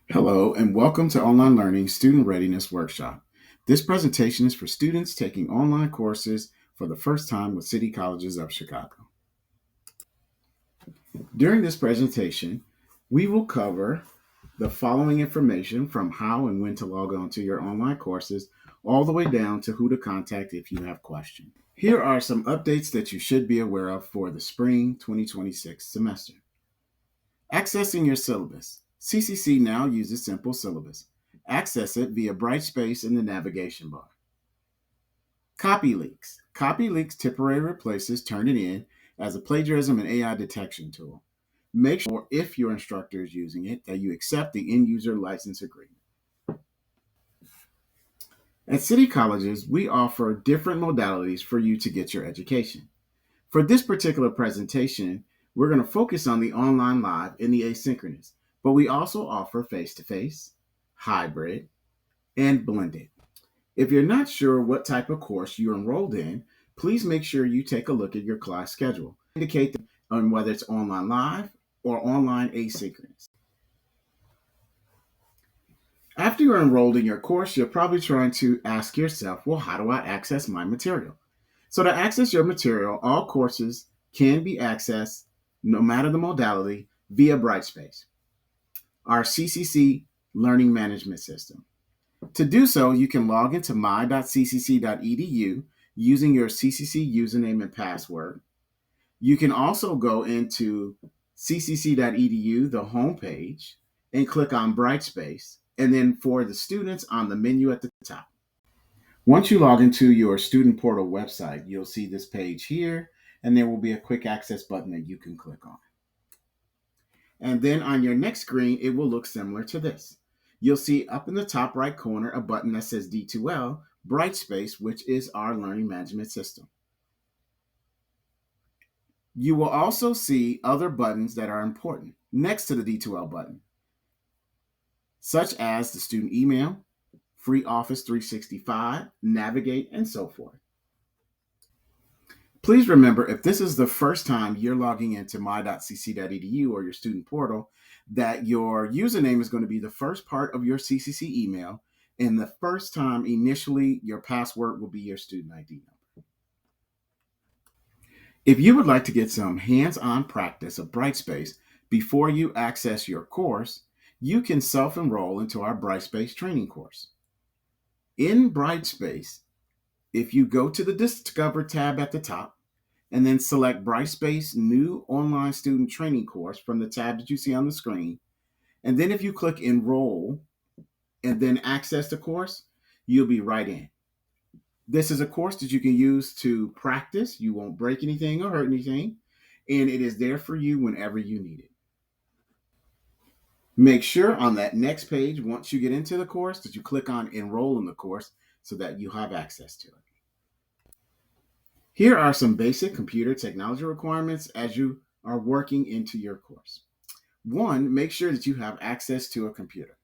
Hello, and welcome to Online Learning Student Readiness Workshop. This presentation is for students taking online courses for the first time with City Colleges of Chicago. During this presentation, we will cover the following information from how and when to log on to your online courses, all the way down to who to contact if you have questions. Here are some updates that you should be aware of for the spring 2026 semester. Accessing your syllabus. CCC now uses simple syllabus. Access it via Brightspace in the navigation bar. Copy leaks. Copy leaks temporarily replaces Turnitin as a plagiarism and AI detection tool. Make sure, if your instructor is using it, that you accept the end user license agreement. At City Colleges, we offer different modalities for you to get your education. For this particular presentation, we're going to focus on the online live and the asynchronous, but we also offer face-to-face, hybrid, and blended. If you're not sure what type of course you're enrolled in, please make sure you take a look at your class schedule. Indicate on whether it's online live or online asynchronous. After you're enrolled in your course, you're probably trying to ask yourself, well, how do I access my material? So to access your material, all courses can be accessed, no matter the modality, via Brightspace, our CCC learning management system. To do so, you can log into my.ccc.edu using your CCC username and password. You can also go into ccc.edu, the homepage, and click on Brightspace, and then for the students on the menu at the top. Once you log into your student portal website, you'll see this page here, and there will be a quick access button that you can click on. And then on your next screen, it will look similar to this. You'll see up in the top right corner a button that says D2L, Brightspace, which is our learning management system. You will also see other buttons that are important next to the D2L button, such as the student email, free Office 365, navigate, and so forth. Please remember, if this is the first time you're logging into my.cc.edu or your student portal, that your username is going to be the first part of your CCC email, and the first time initially your password will be your student ID number. If you would like to get some hands-on practice of Brightspace before you access your course, you can self-enroll into our Brightspace training course. In Brightspace, if you go to the Discover tab at the top, and then select Brightspace New Online Student Training Course from the tab that you see on the screen. And then if you click Enroll and then access the course, you'll be right in. This is a course that you can use to practice. You won't break anything or hurt anything, and it is there for you whenever you need it. Make sure on that next page, once you get into the course, that you click on Enroll in the course so that you have access to it. Here are some basic computer technology requirements as you are working into your course. One, make sure that you have access to a computer.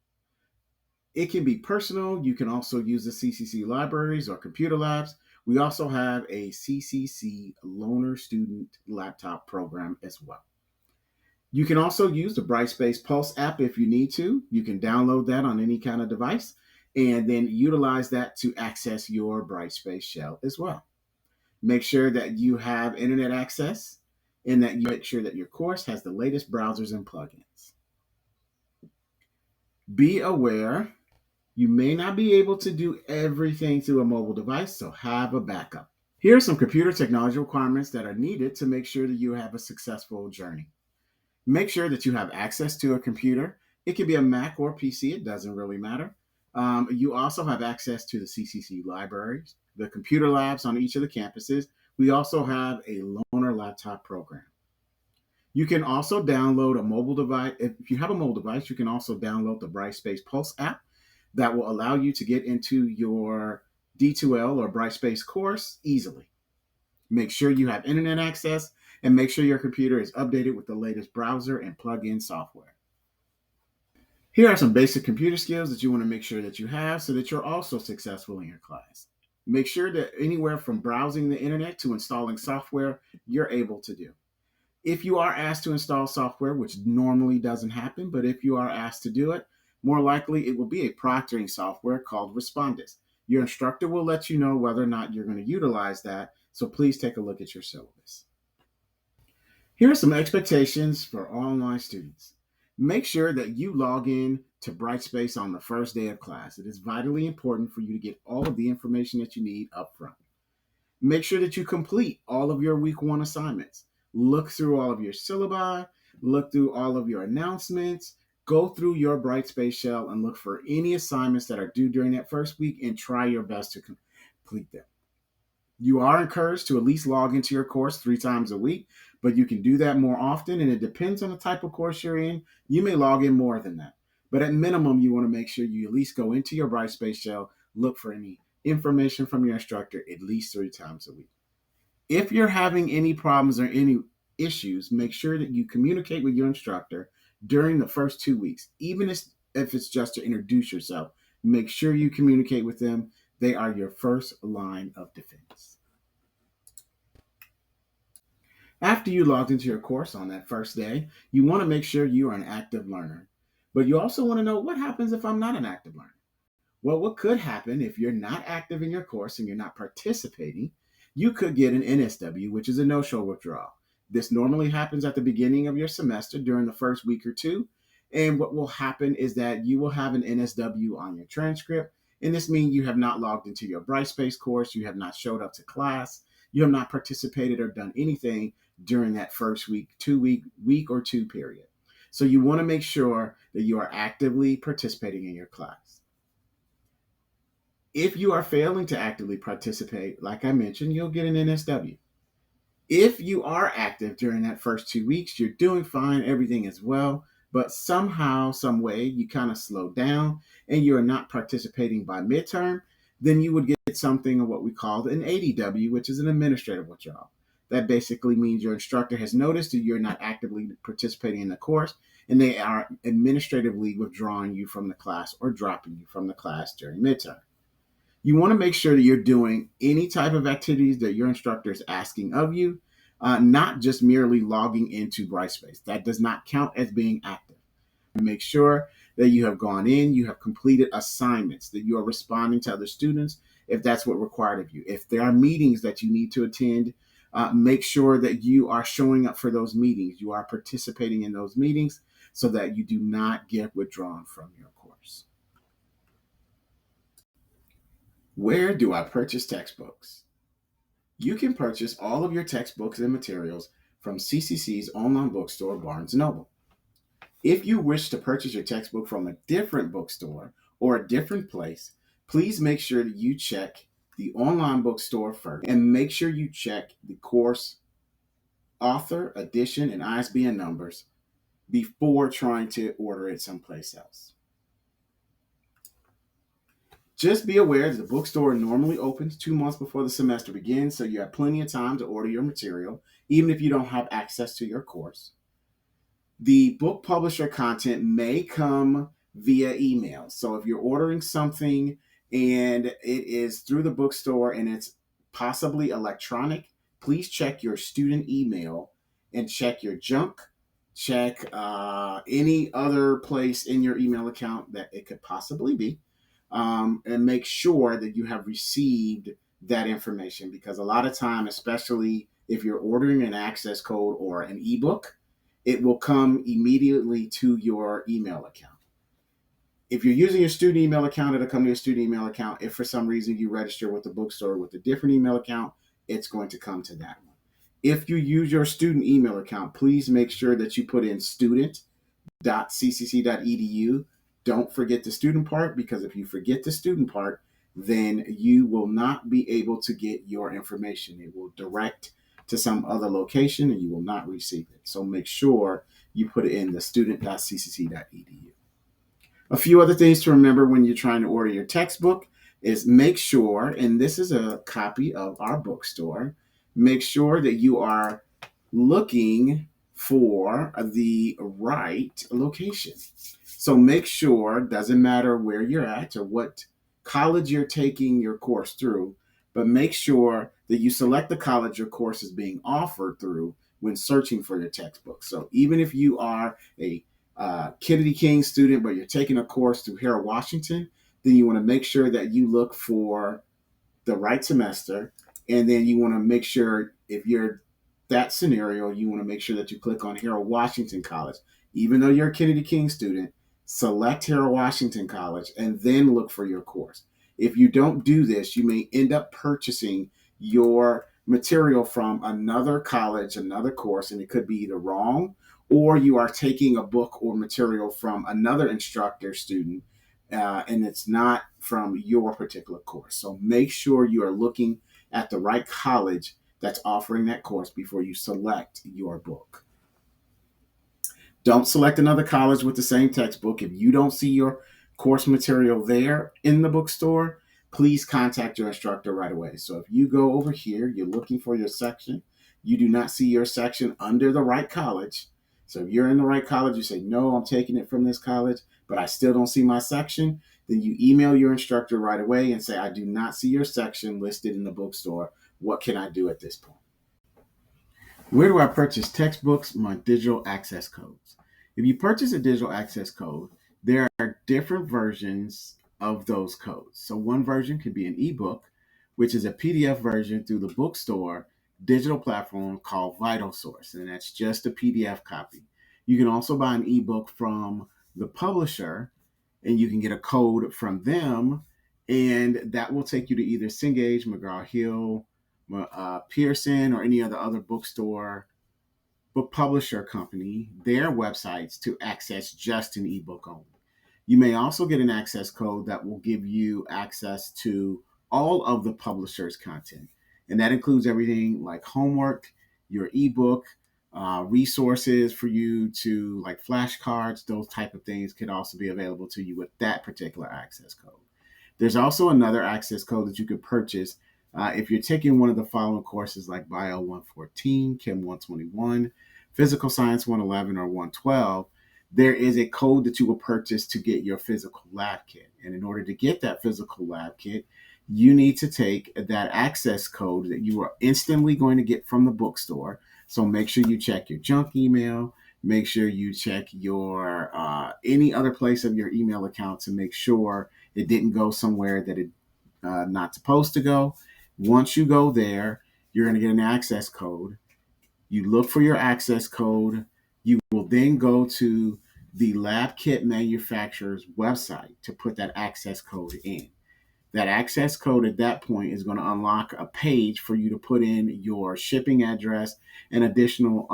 It can be personal. You can also use the CCC libraries or computer labs. We also have a CCC loaner student laptop program as well. You can also use the Brightspace Pulse app if you need to. You can download that on any kind of device and then utilize that to access your Brightspace shell as well. Make sure that you have internet access and that you make sure that your course has the latest browsers and plugins. Be aware you may not be able to do everything through a mobile device, so have a backup. Here are some computer technology requirements that are needed to make sure that you have a successful journey. Make sure that you have access to a computer. It can be a Mac or PC, it doesn't really matter. You also have access to the CCC libraries, the computer labs on each of the campuses. We also have a loaner laptop program. You can also download a mobile device. If you have a mobile device, you can also download the Brightspace Pulse app that will allow you to get into your D2L or Brightspace course easily. Make sure you have internet access and make sure your computer is updated with the latest browser and plug-in software. Here are some basic computer skills that you want to make sure that you have so that you're also successful in your class. Make sure that anywhere from browsing the internet to installing software, you're able to do. If you are asked to install software, which normally doesn't happen, but if you are asked to do it, More likely, it will be a proctoring software called Respondus. Your instructor will let you know whether or not you're going to utilize that, so please take a look at your syllabus. Here are some expectations for online students. Make sure that you log in to Brightspace on the first day of class. It is vitally important for you to get all of the information that you need up front. Make sure that you complete all of your week one assignments. Look through all of your syllabi, look through all of your announcements, go through your Brightspace shell and look for any assignments that are due during that first week and try your best to complete them. You are encouraged to at least log into your course 3 times a week, but you can do that more often, and it depends on the type of course you're in. You may log in more than that. But at minimum, you want to make sure you at least go into your Brightspace shell, look for any information from your instructor at least 3 times a week. If you're having any problems or any issues, make sure that you communicate with your instructor during the first 2 weeks, even if it's just to introduce yourself. Make sure you communicate with them. They are your first line of defense. After you logged into your course on that first day, you want to make sure you are an active learner. But you also want to know, what happens if I'm not an active learner? Well, what could happen if you're not active in your course and you're not participating? You could get an NSW, which is a no-show withdrawal. This normally happens at the beginning of your semester during the first week or two. And what will happen is that you will have an NSW on your transcript. And this means you have not logged into your Brightspace course, you have not showed up to class, you have not participated or done anything during that first week, 2 week or two period. So you want to make sure that you are actively participating in your class. If you are failing to actively participate, like I mentioned, you'll get an NSW. If you are active during that first 2 weeks, you're doing fine, everything is well, but somehow, some way, you kind of slow down and you're not participating by midterm, then you would get something of what we call an ADW, which is an administrative withdrawal. That basically means your instructor has noticed that you're not actively participating in the course, and they are administratively withdrawing you from the class or dropping you from the class during midterm. You want to make sure that you're doing any type of activities that your instructor is asking of you, not just merely logging into Brightspace. That does not count as being active. Make sure that you have gone in, you have completed assignments, that you are responding to other students if that's what required of you. If there are meetings that you need to attend, make sure that you are showing up for those meetings. You are participating in those meetings so that you do not get withdrawn from your course. Where do I purchase textbooks? You can purchase all of your textbooks and materials from CCC's online bookstore, Barnes & Noble. If you wish to purchase your textbook from a different bookstore or a different place, please make sure that you check the online bookstore first and make sure you check the course author, edition, and ISBN numbers before trying to order it someplace else. Just be aware that the bookstore normally opens 2 months before the semester begins, so you have plenty of time to order your material, even if you don't have access to your course. The book publisher content may come via email. So if you're ordering something and it is through the bookstore and it's possibly electronic, please check your student email and check your junk, check any other place in your email account that it could possibly be. And make sure that you have received that information, because a lot of time, especially if you're ordering an access code or an ebook, it will come immediately to your email account. If you're using your student email account, it'll come to your student email account. If for some reason you register with the bookstore with a different email account, it's going to come to that one. If you use your student email account, please make sure that you put in student.ccc.edu. Don't forget the student part, because if you forget the student part, then you will not be able to get your information. It will direct to some other location and you will not receive it. So make sure you put it in the student.ccc.edu. A few other things to remember when you're trying to order your textbook is make sure, and this is a copy of our bookstore, make sure that you are looking for the right location. So make sure, doesn't matter where you're at or what college you're taking your course through, but make sure that you select the college your course is being offered through when searching for your textbook. So even if you are a Kennedy King student, but you're taking a course through Harold Washington, then you want to make sure that you look for the right semester. And then you want to make sure, if you're that scenario, you want to make sure that you click on Harold Washington College. Even though you're a Kennedy King student, select Harold Washington College and then look for your course. If you don't do this, you may end up purchasing your material from another college, another course, and it could be either wrong, or you are taking a book or material from another instructor student, and it's not from your particular course. So make sure you are looking at the right college that's offering that course before you select your book. Don't select another college with the same textbook. If you don't see your course material there in the bookstore, please contact your instructor right away. So if you go over here, you're looking for your section, you do not see your section under the right college. So if you're in the right college, you say, no, I'm taking it from this college, but I still don't see my section, then you email your instructor right away and say, I do not see your section listed in the bookstore. What can I do at this point? Where do I purchase textbooks? My digital access codes. If you purchase a digital access code, there are different versions of those codes. So one version could be an ebook, which is a PDF version through the bookstore digital platform called VitalSource, and that's just a PDF copy. You can also buy an ebook from the publisher, and you can get a code from them, and that will take you to either Cengage, McGraw-Hill, Pearson, or any other bookstore, book publisher company, their websites to access just an ebook only. You may also get an access code that will give you access to all of the publisher's content. And that includes everything like homework, your ebook, resources for you to, like flashcards, those type of things could also be available to you with that particular access code. There's also another access code that you could purchase if you're taking one of the following courses like Bio 114, Chem 121, Physical Science 111, or 112. There is a code that you will purchase to get your physical lab kit. And in order to get that physical lab kit, you need to take that access code that you are instantly going to get from the bookstore. So make sure you check your junk email. Make sure you check your any other place of your email account to make sure it didn't go somewhere that it not supposed to go. Once you go there, you're going to get an access code. You look for your access code. You will then go to the lab kit manufacturer's website to put that access code in. That access code at that point is going to unlock a page for you to put in your shipping address and additional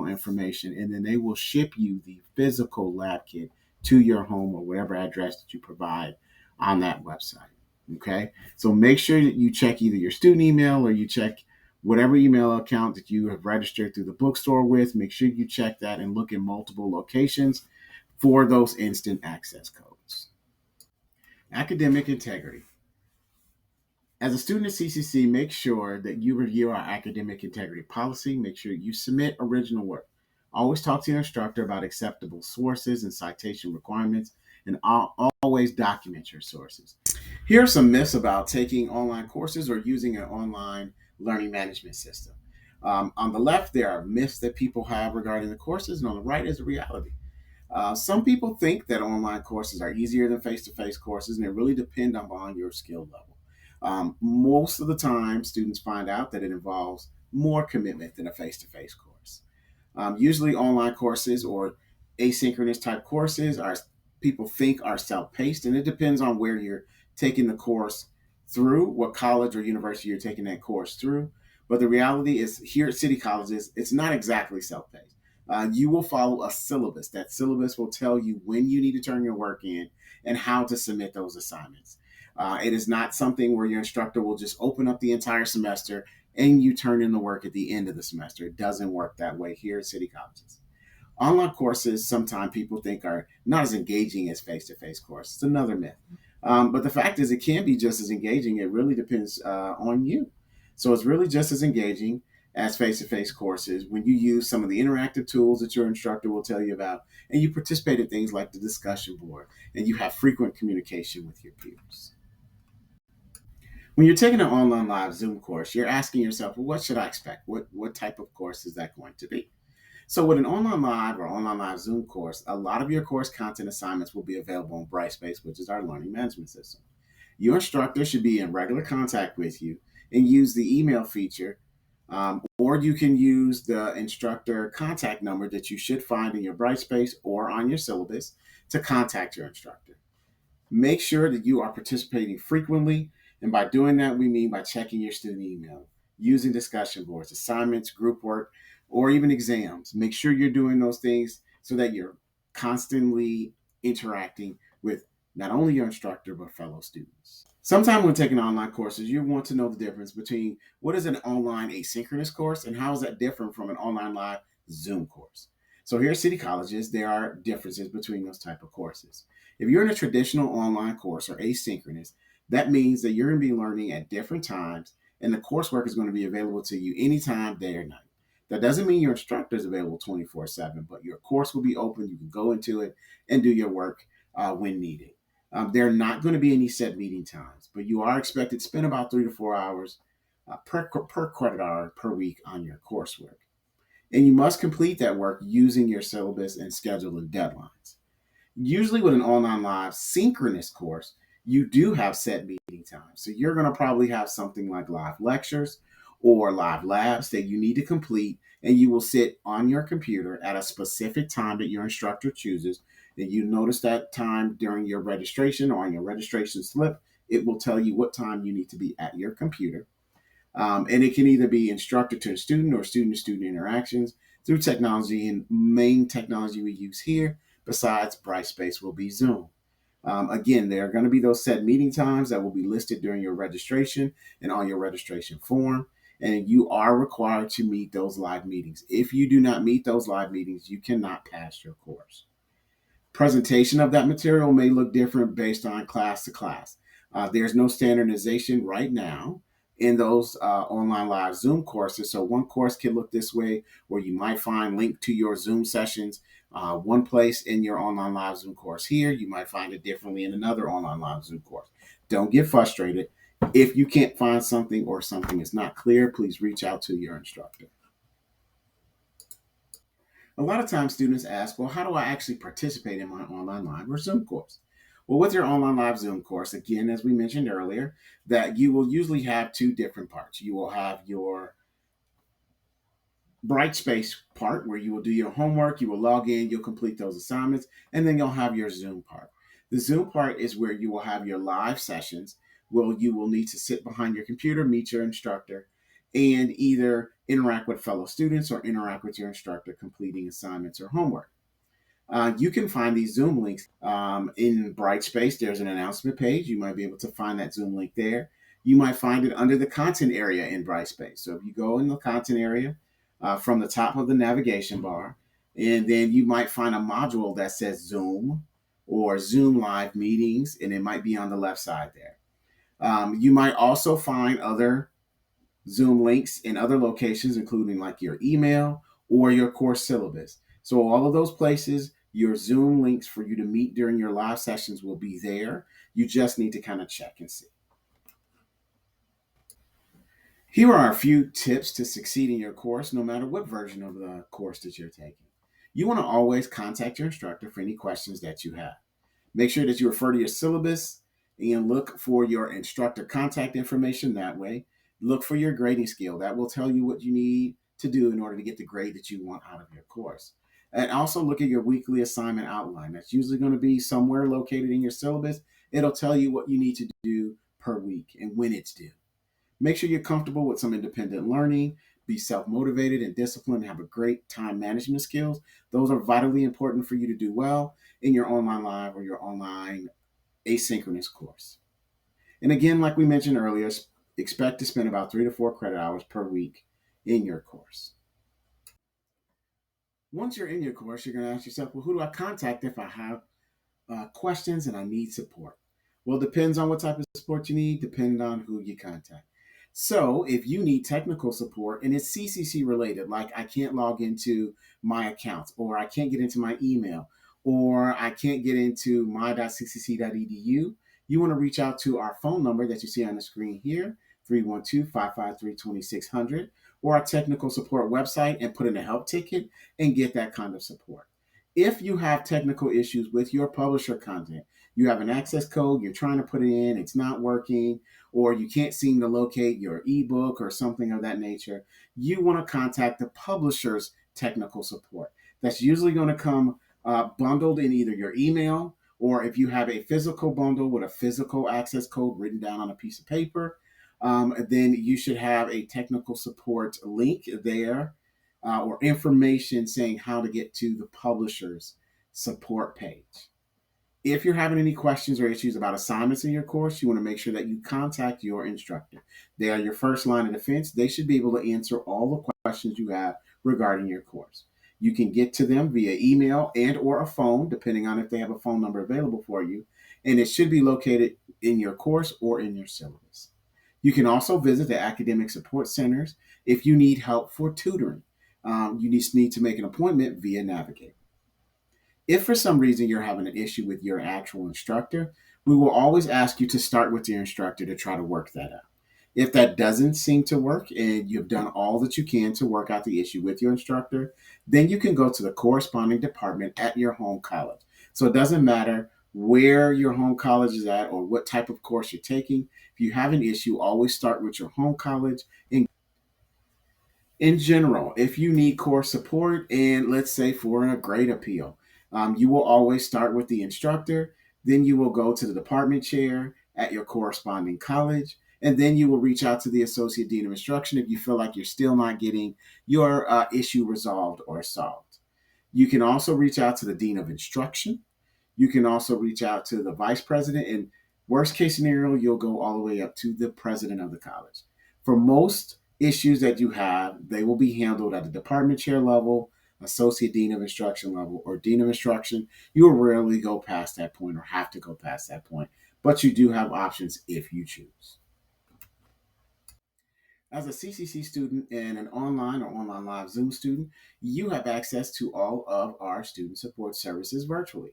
information, and then they will ship you the physical lab kit to your home or whatever address that you provide on that website. Okay, so make sure that you check either your student email or you check whatever email account that you have registered through the bookstore with. Make sure you check that and look in multiple locations for those instant access codes. Academic integrity. As a student at CCC, make sure that you review our academic integrity policy. Make sure you submit original work. Always talk to your instructor about acceptable sources and citation requirements, and always document your sources. Here are some myths about taking online courses or using an online learning management system. On the left, there are myths that people have regarding the courses, and on the right is a reality. Some people think that online courses are easier than face-to-face courses, and it really depends on your skill level. Most of the time, students find out that it involves more commitment than a face-to-face course. Usually, online courses or asynchronous type courses are people think are self-paced, and it depends on where you're taking the course through, what college or university you're taking that course through. But the reality is, here at City Colleges, it's not exactly self-paced. You will follow a syllabus. That syllabus will tell you when you need to turn your work in and how to submit those assignments. It is not something where your instructor will just open up the entire semester and you turn in the work at the end of the semester. It doesn't work that way here at City Colleges. Online courses, sometimes people think are not as engaging as face-to-face courses. It's another myth. But the fact is, it can be just as engaging. It really depends on you. So it's really just as engaging as face-to-face courses when you use some of the interactive tools that your instructor will tell you about, and you participate in things like the discussion board, and you have frequent communication with your peers. When you're taking an online live Zoom course, you're asking yourself, well, what should I expect? What type of course is that going to be? So, with an online live or online live Zoom course, a lot of your course content assignments will be available on Brightspace, which is our learning management system. Your instructor should be in regular contact with you and use the email feature, or you can use the instructor contact number that you should find in your Brightspace or on your syllabus to contact your instructor. Make sure that you are participating frequently. And by doing that, we mean by checking your student email, using discussion boards, assignments, group work, or even exams. Make sure you're doing those things so that you're constantly interacting with not only your instructor, but fellow students. Sometime when taking online courses, you want to know the difference between what is an online asynchronous course and how is that different from an online live Zoom course. So here at City Colleges, there are differences between those type of courses. If you're in a traditional online course or asynchronous, that means that you're going to be learning at different times and the coursework is going to be available to you anytime, day or night. That doesn't mean your instructor is available 24/7, but your course will be open. You can go into it and do your work when needed. There are not going to be any set meeting times, but you are expected to spend about 3 to 4 hours per credit hour per week on your coursework. And you must complete that work using your syllabus and schedule and deadlines. Usually with an online live synchronous course, you do have set meeting times. So you're going to probably have something like live lectures or live labs that you need to complete, and you will sit on your computer at a specific time that your instructor chooses. And you notice that time during your registration or on your registration slip, it will tell you what time you need to be at your computer. And it can either be instructor to student or student to student interactions through technology. And main technology we use here, besides Brightspace, will be Zoom. Again, there are going to be those set meeting times that will be listed during your registration and on your registration form. And you are required to meet those live meetings. If you do not meet those live meetings, you cannot pass your course. Presentation of that material may look different based on class to class. There's no standardization right now in those online live Zoom courses. So one course can look this way, where you might find link to your Zoom sessions one place in your online live Zoom course here. You might find it differently in another online live Zoom course. Don't get frustrated. If you can't find something or something is not clear, please reach out to your instructor. A lot of times students ask, well, how do I actually participate in my online live or Zoom course? Well, with your online live Zoom course, again, as we mentioned earlier, that you will usually have two different parts. You will have your Brightspace part where you will do your homework, you will log in, you'll complete those assignments, and then you'll have your Zoom part. The Zoom part is where you will have your live sessions where you will need to sit behind your computer, meet your instructor, and either interact with fellow students or interact with your instructor completing assignments or homework. You can find these Zoom links in Brightspace. There's an announcement page. You might be able to find that Zoom link there. You might find it under the content area in Brightspace. So if you go in the content area from the top of the navigation bar, and then you might find a module that says Zoom or Zoom Live Meetings, and it might be on the left side there. You might also find other Zoom links in other locations, including like your email or your course syllabus. So all of those places, your Zoom links for you to meet during your live sessions will be there. You just need to kind of check and see. Here are a few tips to succeed in your course, no matter what version of the course that you're taking. You want to always contact your instructor for any questions that you have. Make sure that you refer to your syllabus and look for your instructor contact information that way. Look for your grading scale. That will tell you what you need to do in order to get the grade that you want out of your course. And also look at your weekly assignment outline. That's usually going to be somewhere located in your syllabus. It'll tell you what you need to do per week and when it's due. Make sure you're comfortable with some independent learning, be self-motivated and disciplined, and have a great time management skills. Those are vitally important for you to do well in your online live or your online asynchronous course. And again, like we mentioned earlier, expect to spend about 3 to 4 credit hours per week in your course. Once you're in your course, you're going to ask yourself, well, who do I contact if I have questions and I need support? Well, it depends on what type of support you need, depending on who you contact. So if you need technical support and it's CCC related, like I can't log into my accounts, or I can't get into my email, or I can't get into my.ccc.edu, you want to reach out to our phone number that you see on the screen here, 312-553-2600, or our technical support website and put in a help ticket and get that kind of support. If you have technical issues with your publisher content, you have an access code, you're trying to put it in, it's not working, or you can't seem to locate your ebook or something of that nature, you want to contact the publisher's technical support. That's usually going to come bundled in either your email, or if you have a physical bundle with a physical access code written down on a piece of paper, then you should have a technical support link there, or information saying how to get to the publisher's support page. If you're having any questions or issues about assignments in your course, you want to make sure that you contact your instructor. They are your first line of defense. They should be able to answer all the questions you have regarding your course. You can get to them via email and or a phone, depending on if they have a phone number available for you, and it should be located in your course or in your syllabus. You can also visit the academic support centers if you need help for tutoring. You need to make an appointment via Navigate. If for some reason you're having an issue with your actual instructor, we will always ask you to start with your instructor to try to work that out. If that doesn't seem to work and you've done all that you can to work out the issue with your instructor, then you can go to the corresponding department at your home college. So it doesn't matter where your home college is at or what type of course you're taking. If you have an issue, always start with your home college. In general, if you need course support and let's say for a grade appeal, you will always start with the instructor, then you will go to the department chair at your corresponding college, and then you will reach out to the associate dean of instruction if you feel like you're still not getting your issue resolved or solved. You can also reach out to the dean of instruction. You can also reach out to the vice president, and worst case scenario, you'll go all the way up to the president of the college. For most issues that you have, they will be handled at the department chair level, associate dean of instruction level, or dean of instruction. You will rarely go past that point or have to go past that point, but you do have options if you choose. As a CCC student and an online or online live Zoom student, you have access to all of our student support services virtually.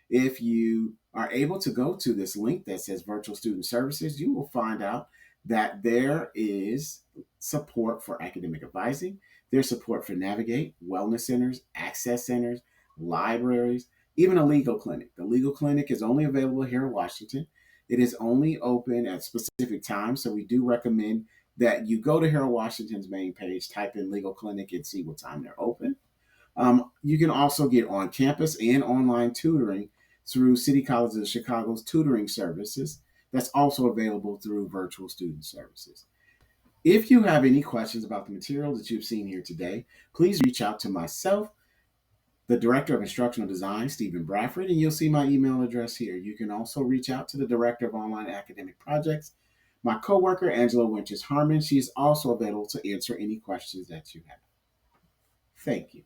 If you are able to go to this link that says virtual student services, you will find out that there is support for academic advising, there's support for Navigate, wellness centers, access centers, libraries, even a legal clinic. The legal clinic is only available here in Washington. It is only open at specific times, so we do recommend that you go to Harold Washington's main page, type in legal clinic, and see what time they're open. You can also get on campus and online tutoring through City Colleges of Chicago's tutoring services. That's also available through virtual student services. If you have any questions about the material that you've seen here today, please reach out to myself, the Director of Instructional Design, Stephen Bradford, and you'll see my email address here. You can also reach out to the Director of Online Academic Projects, my coworker, Angela Winters Harmon. She's also available to answer any questions that you have. Thank you.